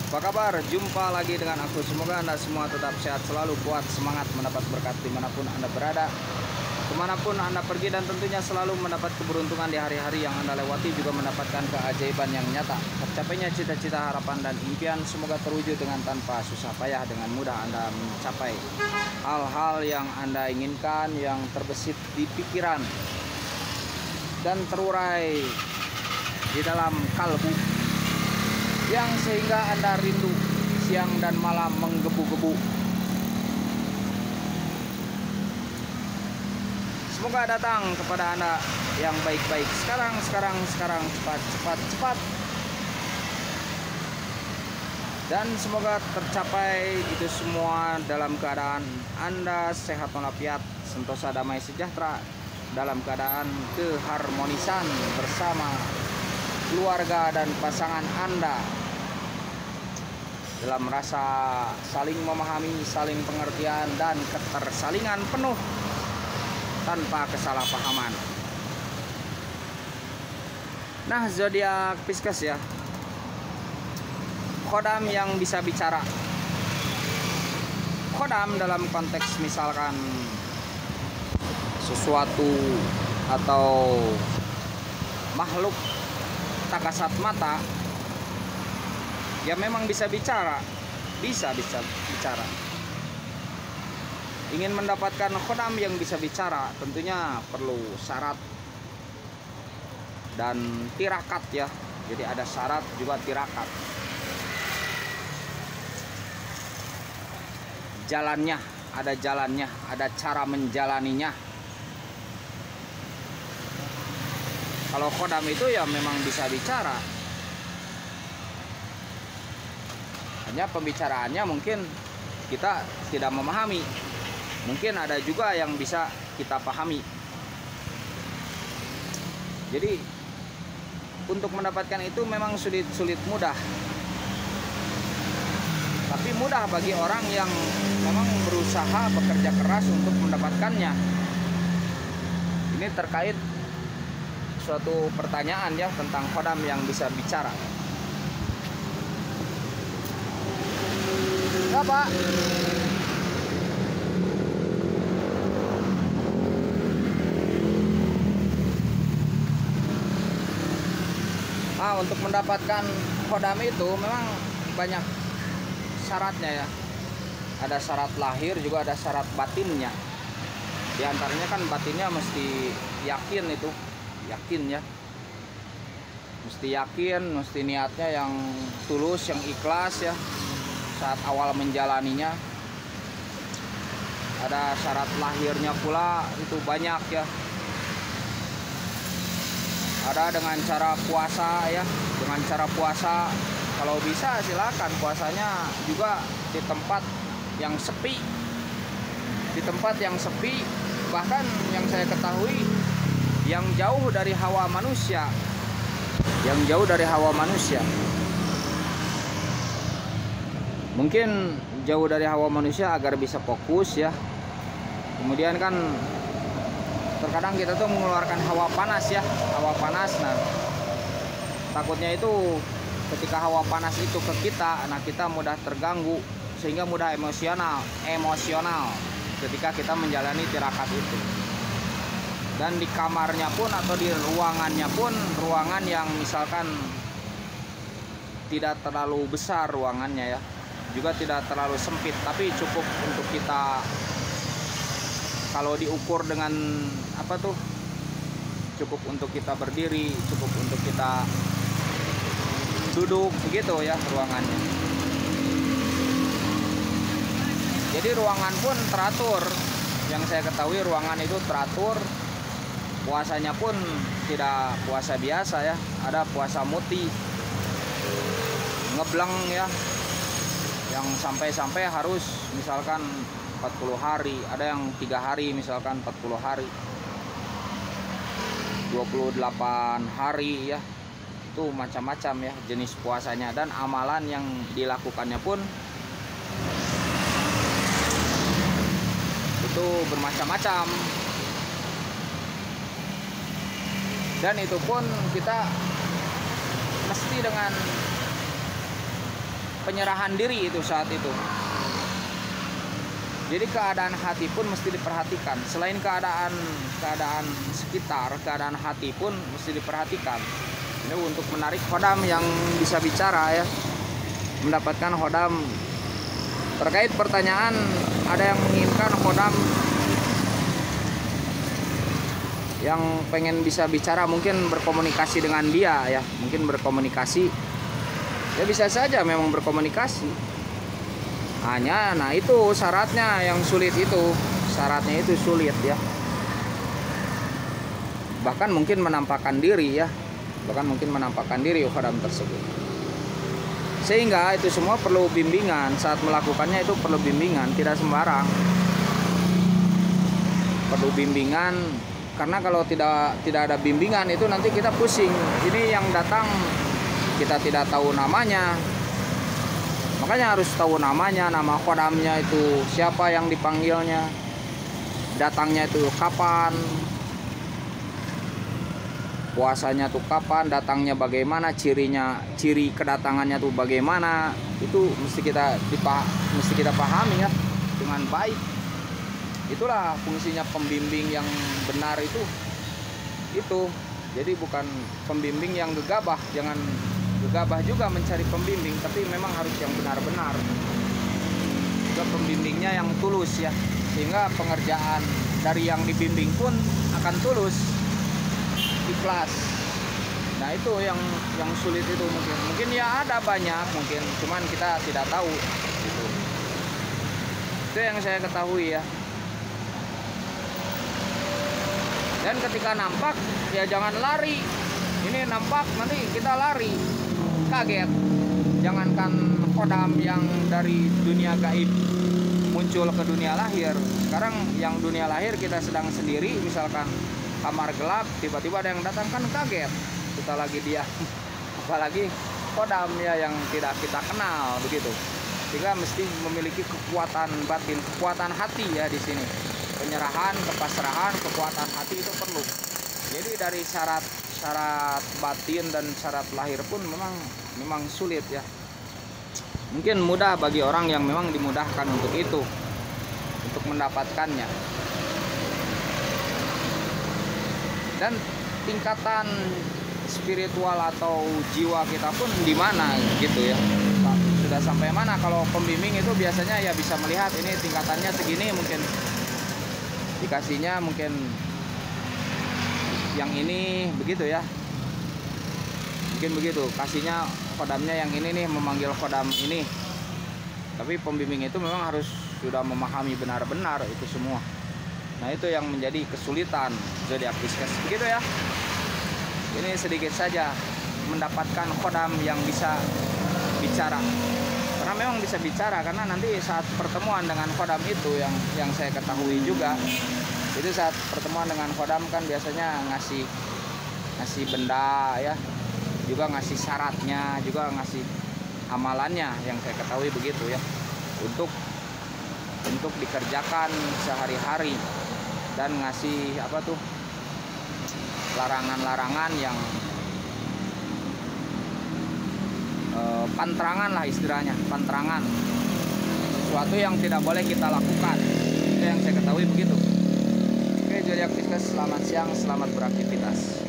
Apa kabar? Jumpa lagi dengan aku. Semoga Anda semua tetap sehat selalu, kuat, semangat, mendapat berkat dimanapun Anda berada, kemanapun Anda pergi, dan tentunya selalu mendapat keberuntungan di hari-hari yang Anda lewati, juga mendapatkan keajaiban yang nyata. Tercapainya cita-cita, harapan, dan impian semoga terwujud dengan tanpa susah payah. Dengan mudah Anda mencapai hal-hal yang Anda inginkan, yang terbesit di pikiran dan terurai di dalam kalbu, yang sehingga Anda rindu siang dan malam menggebu-gebu. Semoga datang kepada Anda yang baik-baik sekarang, cepat. Dan semoga tercapai itu semua dalam keadaan Anda sehat walafiat, sentosa damai sejahtera, dalam keadaan keharmonisan bersama keluarga dan pasangan Anda, dalam rasa saling memahami, saling pengertian, dan ketersalingan penuh tanpa kesalahpahaman. Nah, zodiak Pisces ya, khodam yang bisa bicara. Khodam dalam konteks misalkan sesuatu atau makhluk tak kasat mata, ya memang bisa bicara, bisa bicara. Ingin mendapatkan khodam yang bisa bicara tentunya perlu syarat dan tirakat ya. Jadi ada syarat juga tirakat. Jalannya, ada cara menjalaninya. Kalau khodam itu ya memang bisa bicara, hanya pembicaraannya mungkin kita tidak memahami. Mungkin ada juga yang bisa kita pahami. Jadi untuk mendapatkan itu memang sulit mudah. Tapi mudah bagi orang yang memang berusaha bekerja keras untuk mendapatkannya. Ini terkait suatu pertanyaan ya tentang khodam yang bisa bicara. Ya Pak. Nah, untuk mendapatkan khodam itu memang banyak syaratnya ya. Ada syarat lahir, juga ada syarat batinnya. Di antaranya kan batinnya mesti yakin itu. Yakin ya, mesti yakin, mesti niatnya yang tulus, yang ikhlas ya saat awal menjalaninya. Ada syarat lahirnya pula, itu banyak ya. Ada dengan cara puasa ya, dengan cara puasa kalau bisa silakan puasanya juga di tempat yang sepi, bahkan yang saya ketahui yang jauh dari hawa manusia, mungkin jauh dari hawa manusia agar bisa fokus ya. Kemudian kan terkadang kita tuh mengeluarkan hawa panas. Nah, takutnya itu ketika hawa panas itu ke kita, nah kita mudah terganggu sehingga mudah emosional ketika kita menjalani tirakat itu. Dan di kamarnya pun atau di ruangannya pun, ruangan yang misalkan tidak terlalu besar ruangannya ya, juga tidak terlalu sempit, tapi cukup untuk kita, kalau diukur dengan cukup untuk kita berdiri, cukup untuk kita duduk begitu ya ruangannya. Jadi ruangan pun teratur, yang saya ketahui ruangan itu teratur. Puasanya pun tidak puasa biasa ya, ada puasa muti, ngebleng ya, yang sampai harus misalkan 40 hari, ada yang 3 hari misalkan 40 hari, 28 hari ya. Itu macam-macam ya jenis puasanya, dan amalan yang dilakukannya pun itu bermacam-macam. Dan itu pun kita mesti dengan penyerahan diri itu saat itu. Jadi keadaan hati pun mesti diperhatikan. Selain keadaan sekitar, keadaan hati pun mesti diperhatikan. Ini untuk menarik khodam yang bisa bicara ya, mendapatkan khodam. Terkait pertanyaan, ada yang menginginkan khodam yang pengen bisa bicara, mungkin berkomunikasi dengan dia ya, mungkin berkomunikasi ya, bisa saja memang berkomunikasi. Hanya nah itu syaratnya yang sulit, itu syaratnya itu sulit ya, bahkan mungkin menampakkan diri ya, bahkan mungkin menampakkan diri khodam tersebut. Sehingga itu semua perlu bimbingan, saat melakukannya itu perlu bimbingan, tidak sembarang, perlu bimbingan. Karena kalau tidak ada bimbingan itu nanti kita pusing. Ini yang datang kita tidak tahu namanya, makanya harus tahu namanya, nama khodamnya itu siapa, yang dipanggilnya, datangnya itu kapan, puasanya tuh kapan, datangnya bagaimana, ciri kedatangannya tuh bagaimana, itu mesti kita pahami ya dengan baik. Itulah fungsinya pembimbing yang benar itu. Jadi bukan pembimbing yang gegabah, jangan gegabah juga mencari pembimbing, tapi memang harus yang benar-benar. Juga pembimbingnya yang tulus ya, sehingga pengerjaan dari yang dibimbing pun akan tulus, ikhlas. Nah itu yang sulit itu, mungkin ya ada banyak, mungkin cuman kita tidak tahu gitu. Itu yang saya ketahui ya. Dan ketika nampak ya jangan lari. Ini nampak nanti kita lari, kaget. Jangankan khodam yang dari dunia gaib muncul ke dunia lahir. Sekarang yang dunia lahir kita sedang sendiri, misalkan kamar gelap, tiba-tiba ada yang datang, kan kaget. Kita lagi diam. Apalagi khodam ya yang tidak kita kenal begitu. Sehingga mesti memiliki kekuatan batin, kekuatan hati ya di sini. Penyerahan, kepasrahan, kekuatan hati itu perlu. Jadi dari syarat batin dan syarat lahir pun memang sulit ya. Mungkin mudah bagi orang yang memang dimudahkan untuk itu, untuk mendapatkannya. Dan tingkatan spiritual atau jiwa kita pun di mana gitu ya. Sudah sampai mana? Kalau pembimbing itu biasanya ya bisa melihat ini tingkatannya segini, mungkin dikasihnya mungkin yang ini begitu ya, mungkin begitu kasihnya khodamnya yang ini nih, memanggil khodam ini. Tapi pembimbing itu memang harus sudah memahami benar-benar itu semua. Nah itu yang menjadi kesulitan zodiak Pisces begitu ya. Ini sedikit saja mendapatkan khodam yang bisa bicara, karena memang bisa bicara, karena nanti saat pertemuan dengan khodam itu yang saya ketahui juga, itu saat pertemuan dengan khodam kan biasanya ngasih benda ya, juga ngasih syaratnya, juga ngasih amalannya, yang saya ketahui begitu ya, untuk dikerjakan sehari-hari, dan ngasih apa tuh larangan-larangan yang pantrangan lah istilahnya, pantrangan sesuatu yang tidak boleh kita lakukan. Itu yang saya ketahui begitu. Oke, zodiak Pisces, selamat siang, selamat beraktivitas.